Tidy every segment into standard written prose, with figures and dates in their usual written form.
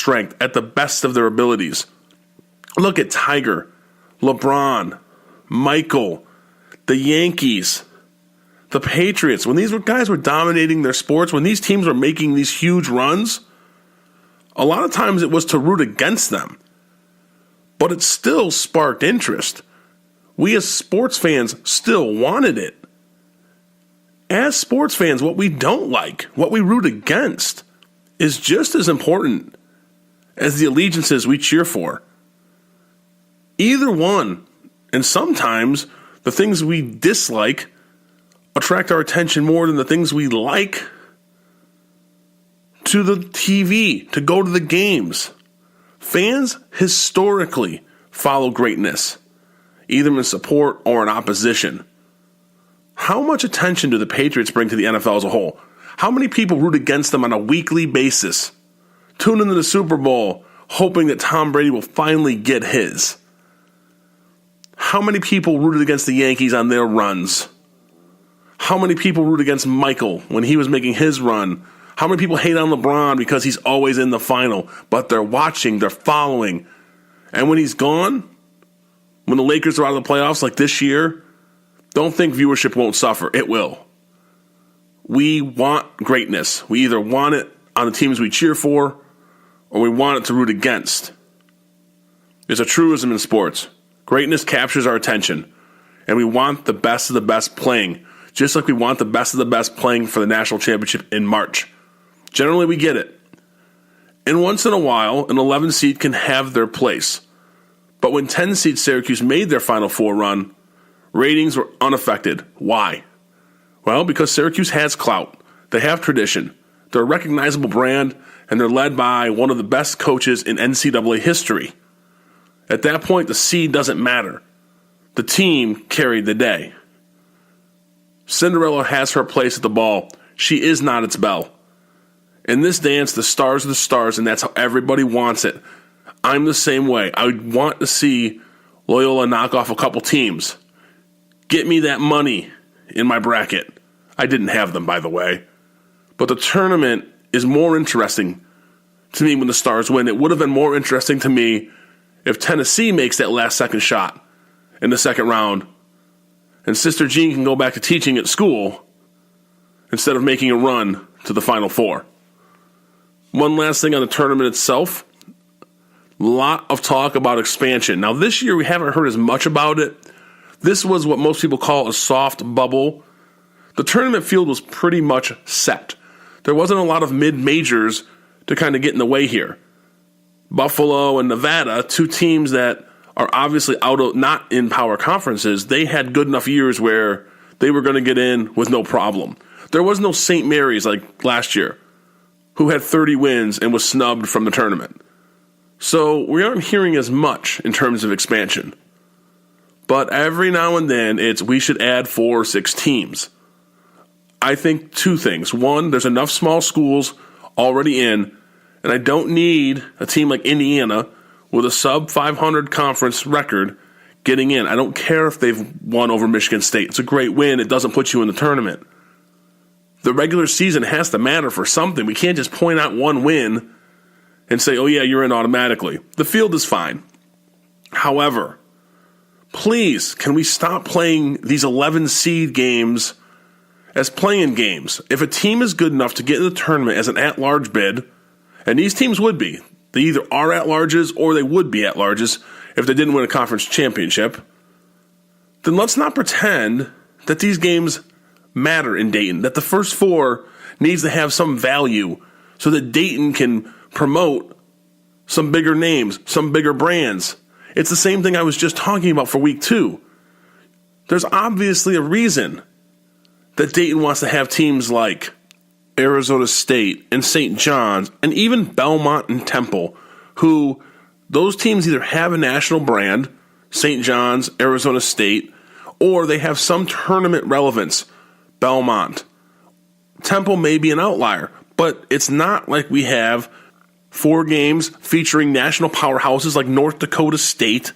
strength at the best of their abilities. Look at Tiger, LeBron, Michael, the Yankees, the Patriots. When these guys were dominating their sports, when these teams were making these huge runs, a lot of times it was to root against them. But it still sparked interest. We as sports fans still wanted it. As sports fans, what we don't like, what we root against, is just as important as the allegiances we cheer for. Either one, and sometimes the things we dislike attract our attention more than the things we like, to the TV, to go to the games. Fans historically follow greatness, either in support or in opposition. How much attention do the Patriots bring to the NFL as a whole? How many people root against them on a weekly basis? Tune into the Super Bowl hoping that Tom Brady will finally get his. How many people rooted against the Yankees on their runs? How many people root against Michael when he was making his run? How many people hate on LeBron because he's always in the final? But they're watching, they're following. And when he's gone, when the Lakers are out of the playoffs like this year, don't think viewership won't suffer. It will. We want greatness. We either want it on the teams we cheer for, or we want it to root against. There's a truism in sports. Greatness captures our attention, and we want the best of the best playing, just like we want the best of the best playing for the national championship in March. Generally, we get it. And once in a while, an 11 seed can have their place. But when 10 seed Syracuse made their Final Four run, ratings were unaffected. Why? Well, because Syracuse has clout. They have tradition. They're a recognizable brand, and they're led by one of the best coaches in NCAA history. At that point, the seed doesn't matter. The team carried the day. Cinderella has her place at the ball. She is not its belle. In this dance, the stars are the stars, and that's how everybody wants it. I'm the same way. I would want to see Loyola knock off a couple teams. Get me that money in my bracket. I didn't have them, by the way. But the tournament is more interesting to me when the Stars win. It would have been more interesting to me if Tennessee makes that last second shot in the second round and Sister Jean can go back to teaching at school instead of making a run to the Final Four. One last thing on the tournament itself. A lot of talk about expansion. Now, this year we haven't heard as much about it. This was what most people call a soft bubble. The tournament field was pretty much set. There wasn't a lot of mid-majors to kind of get in the way here. Buffalo and Nevada, two teams that are obviously not in power conferences, they had good enough years where they were going to get in with no problem. There was no St. Mary's like last year, who had 30 wins and was snubbed from the tournament. So we aren't hearing as much in terms of expansion. But every now and then, we should add 4 or 6 teams. I think 2 things. One, there's enough small schools already in, and I don't need a team like Indiana with a sub-500 conference record getting in. I don't care if they've won over Michigan State. It's a great win. It doesn't put you in the tournament. The regular season has to matter for something. We can't just point out one win and say, oh yeah, you're in automatically. The field is fine. However, please, can we stop playing these 11 seed games as play-in games? If a team is good enough to get in the tournament as an at-large bid, and these teams would be, they either are at-larges or they would be at-larges if they didn't win a conference championship, then let's not pretend that these games matter in Dayton, that the first 4 needs to have some value so that Dayton can promote some bigger names, some bigger brands. It's the same thing I was just talking about for week 2. There's obviously a reason that Dayton wants to have teams like Arizona State and St. John's and even Belmont and Temple, who those teams either have a national brand, St. John's, Arizona State, or they have some tournament relevance, Belmont. Temple may be an outlier, but it's not like we have 4 games featuring national powerhouses like North Dakota State,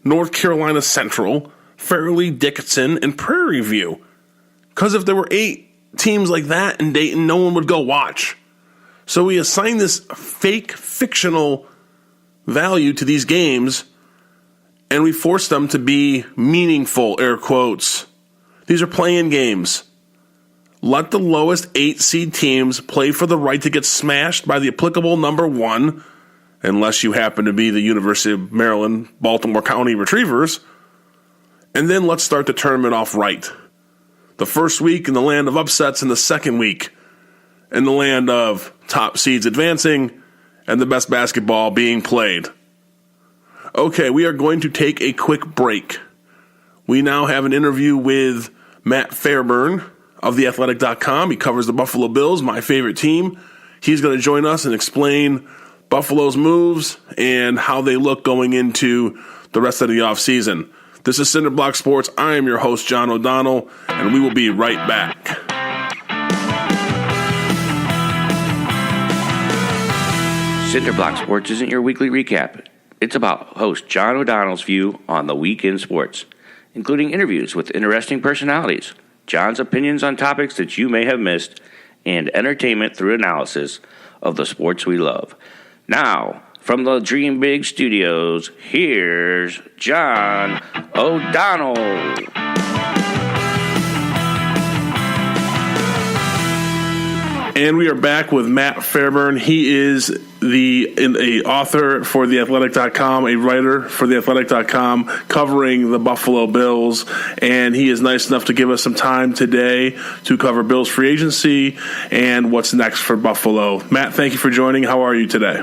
North Carolina Central, Fairleigh Dickinson, and Prairie View. Because if there were 8 teams like that in Dayton, no one would go watch. So we assign this fake, fictional value to these games, and we force them to be meaningful, air quotes. These are play-in games. Let the lowest 8 seed teams play for the right to get smashed by the applicable number 1, unless you happen to be the University of Maryland, Baltimore County Retrievers. And then let's start the tournament off right. The first week in the land of upsets, and the second week in the land of top seeds advancing and the best basketball being played. Okay, we are going to take a quick break. We now have an interview with Matt Fairburn of theathletic.com. He covers the Buffalo Bills, my favorite team. He's going to join us and explain Buffalo's moves and how they look going into the rest of the offseason. This is Cinder Block Sports. I am your host, John O'Donnell, and we will be right back. Cinder Block Sports isn't your weekly recap. It's about host John O'Donnell's view on the week in sports, including interviews with interesting personalities, John's opinions on topics that you may have missed, and entertainment through analysis of the sports we love. Now, from the Dream Big Studios, here's John O'Donnell. And we are back with Matt Fairburn. He is a author for theathletic.com, a writer for theathletic.com, covering the Buffalo Bills. And he is nice enough to give us some time today to cover Bills free agency and what's next for Buffalo. Matt, thank you for joining. How are you today?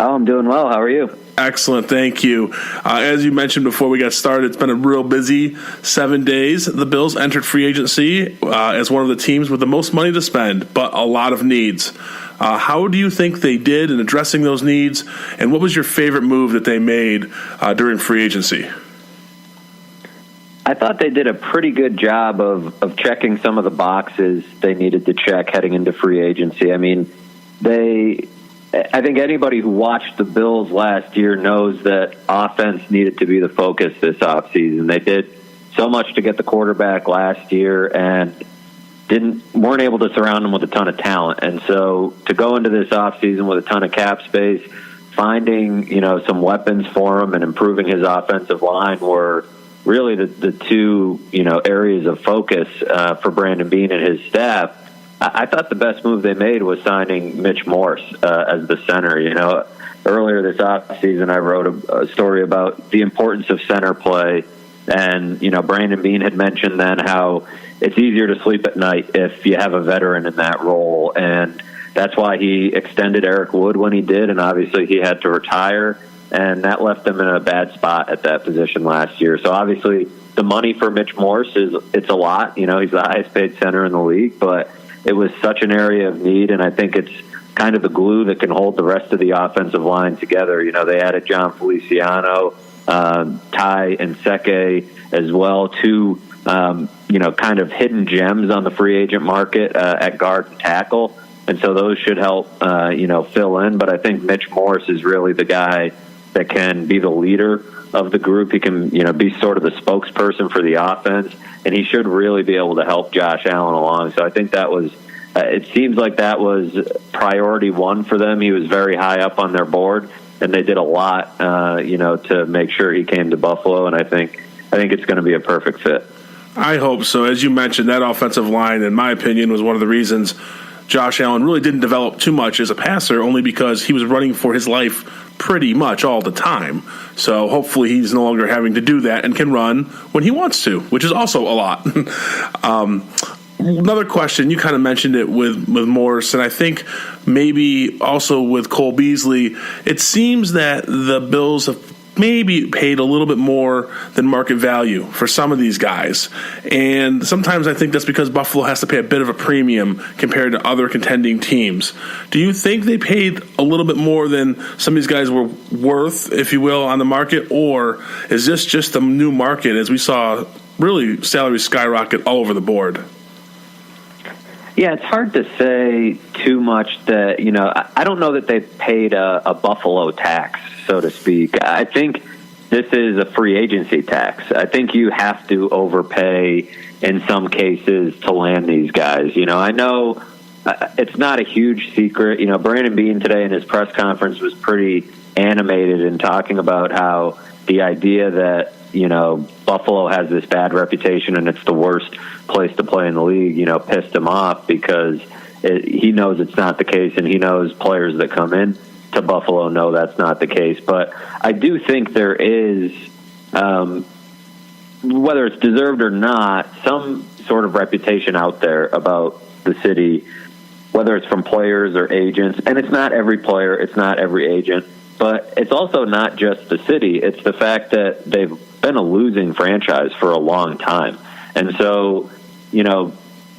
Oh, I'm doing well. How are you? Excellent, thank you. As you mentioned before we got started, it's been a real busy 7 days. The Bills entered free agency as one of the teams with the most money to spend, but a lot of needs. How do you think they did in addressing those needs, and what was your favorite move that they made during free agency? I thought they did a pretty good job of checking some of the boxes they needed to check heading into free agency. I mean, I think anybody who watched the Bills last year knows that offense needed to be the focus this offseason. They did so much to get the quarterback last year and weren't able to surround him with a ton of talent. And so to go into this offseason with a ton of cap space, finding, some weapons for him and improving his offensive line were really the two, areas of focus for Brandon Beane and his staff. I thought the best move they made was signing Mitch Morse as the center. Earlier this offseason, I wrote a story about the importance of center play. And, Brandon Beane had mentioned then how it's easier to sleep at night if you have a veteran in that role. And that's why he extended Eric Wood when he did. And obviously he had to retire. And that left him in a bad spot at that position last year. So obviously the money for Mitch Morse it's a lot. He's the highest paid center in the league, but it was such an area of need, and I think it's kind of the glue that can hold the rest of the offensive line together. They added John Feliciano, Ty and Seke as well, two, kind of hidden gems on the free agent market at guard and tackle, and so those should help, fill in. But I think Mitch Morse is really the guy that can be the leader of the group. He can, be sort of the spokesperson for the offense, and he should really be able to help Josh Allen along. So I think that was, it seems like that was priority one for them. He was very high up on their board, and they did a lot, to make sure he came to Buffalo. And I think it's going to be a perfect fit. I hope so. As you mentioned, that offensive line, in my opinion, was one of the reasons Josh Allen really didn't develop too much as a passer, only because he was running for his life pretty much all the time. So hopefully he's no longer having to do that and can run when he wants to, which is also a lot. Another question, you kind of mentioned it with Morse, and I think maybe also with Cole Beasley, it seems that the Bills have maybe paid a little bit more than market value for some of these guys. And sometimes I think that's because Buffalo has to pay a bit of a premium compared to other contending teams. Do you think they paid a little bit more than some of these guys were worth, if you will, on the market? Or is this just a new market as we saw really salaries skyrocket all over the board? Yeah, it's hard to say too much that, I don't know that they paid a Buffalo tax, so to speak. I think this is a free agency tax. I think you have to overpay in some cases to land these guys. I know it's not a huge secret. You know, Brandon Beane today in his press conference was pretty animated in talking about how the idea that, you know, Buffalo has this bad reputation and it's the worst place to play in the league, you know, pissed him off because he knows it's not the case, and he knows players that come in to Buffalo know that's not the case. But I do think there is, whether it's deserved or not, some sort of reputation out there about the city, whether it's from players or agents. And it's not every player, it's not every agent, but it's also not just the city. It's the fact that they've been a losing franchise for a long time. And so, you know,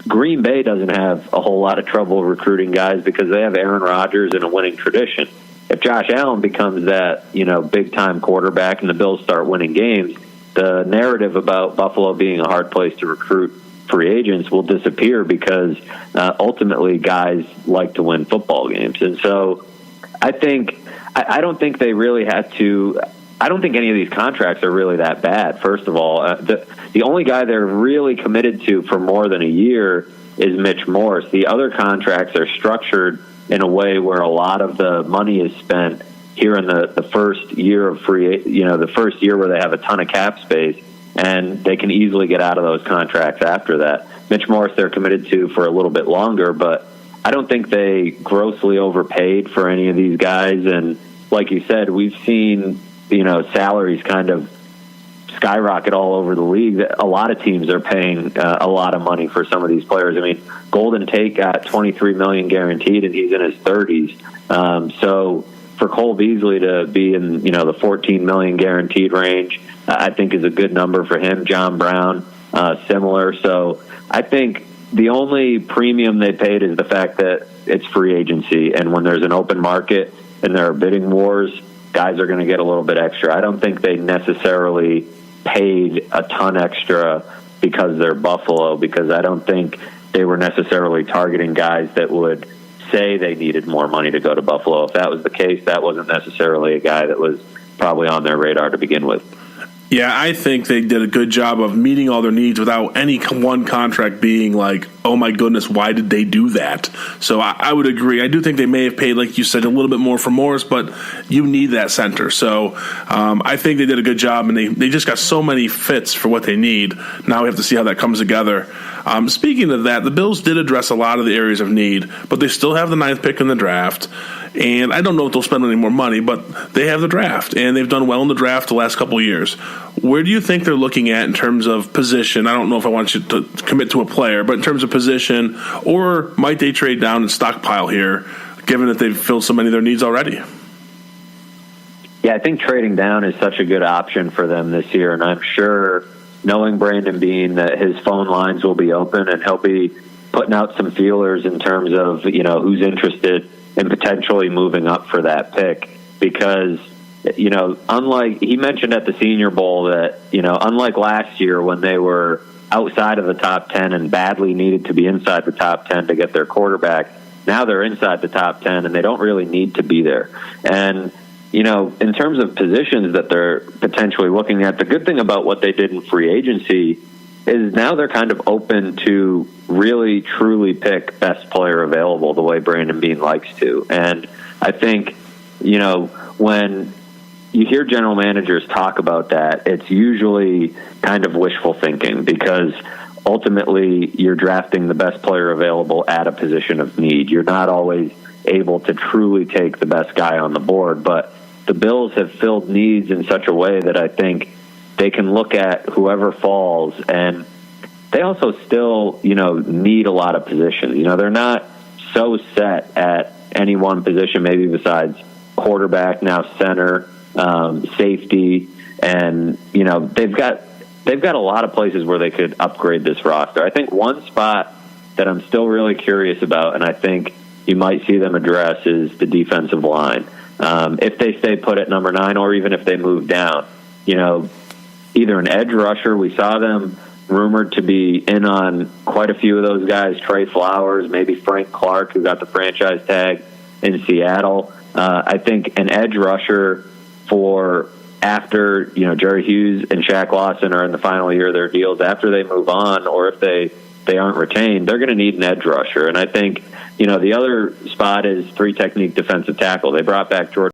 Green Bay doesn't have a whole lot of trouble recruiting guys because they have Aaron Rodgers and a winning tradition. If Josh Allen becomes that, you know, big-time quarterback and the Bills start winning games, the narrative about Buffalo being a hard place to recruit free agents will disappear because ultimately guys like to win football games. And so I don't think they really had to. I don't think any of these contracts are really that bad. First of all, the only guy they're really committed to for more than a year is Mitch Morse. The other contracts are structured in a way where a lot of the money is spent here in the first year of the first year where they have a ton of cap space, and they can easily get out of those contracts after that. Mitch Morse they're committed to for a little bit longer, but I don't think they grossly overpaid for any of these guys. And like you said, we've seen, you know, salaries kind of skyrocket all over the league. A lot of teams are paying a lot of money for some of these players. I mean, Golden Tate got $23 million guaranteed, and he's in his 30s. So for Cole Beasley to be in, you know, the $14 million guaranteed range, I think is a good number for him. John Brown, similar. So I think the only premium they paid is the fact that it's free agency, and when there's an open market and there are bidding wars, guys are going to get a little bit extra. I don't think they necessarily paid a ton extra because they're Buffalo, because I don't think they were necessarily targeting guys that would say they needed more money to go to Buffalo. If that was the case, that wasn't necessarily a guy that was probably on their radar to begin with. Yeah, I think they did a good job of meeting all their needs without any one contract being like, oh my goodness, why did they do that? So I would agree. I do think they may have paid, like you said, a little bit more for Morris, but you need that center. So I think they did a good job, and they just got so many fits for what they need. Now we have to see how that comes together. Speaking of that, the Bills did address a lot of the areas of need, but they still have the 9th pick in the draft. And I don't know if they'll spend any more money, but they have the draft, and they've done well in the draft the last couple of years. Where do you think they're looking at in terms of position? I don't know if I want you to commit to a player, but in terms of position, or might they trade down and stockpile here, given that they've filled so many of their needs already? Yeah, I think trading down is such a good option for them this year, and I'm sure, knowing Brandon Beane, that his phone lines will be open, and he'll be putting out some feelers in terms of, you know, who's interested in potentially moving up for that pick. Because, you know, unlike he mentioned at the Senior Bowl that, you know, unlike last year when they were outside of the top 10 and badly needed to be inside the top 10 to get their quarterback, now they're inside the top 10 and they don't really need to be there. And, you know, in terms of positions that they're potentially looking at, the good thing about what they did in free agency is now they're kind of open to really, truly pick best player available the way Brandon Beane likes to. And I think, you know, when you hear general managers talk about that, it's usually kind of wishful thinking, because ultimately you're drafting the best player available at a position of need. You're not always able to truly take the best guy on the board, but the Bills have filled needs in such a way that I think they can look at whoever falls, and they also still, you know, need a lot of positions. You know, they're not so set at any one position, maybe besides quarterback, now center, safety, and, you know, they've got a lot of places where they could upgrade this roster. I think one spot that I'm still really curious about, and I think you might see them address, is the defensive line. If they stay put at number 9, or even if they move down, you know, either an edge rusher. We saw them rumored to be in on quite a few of those guys, Trey Flowers, maybe Frank Clark, who got the franchise tag in Seattle. I think an edge rusher for after, you know, Jerry Hughes and Shaq Lawson are in the final year of their deals, after they move on, or if they they aren't retained, they're going to need an edge rusher. And I think, the other spot is 3 technique defensive tackle. They brought back Jordan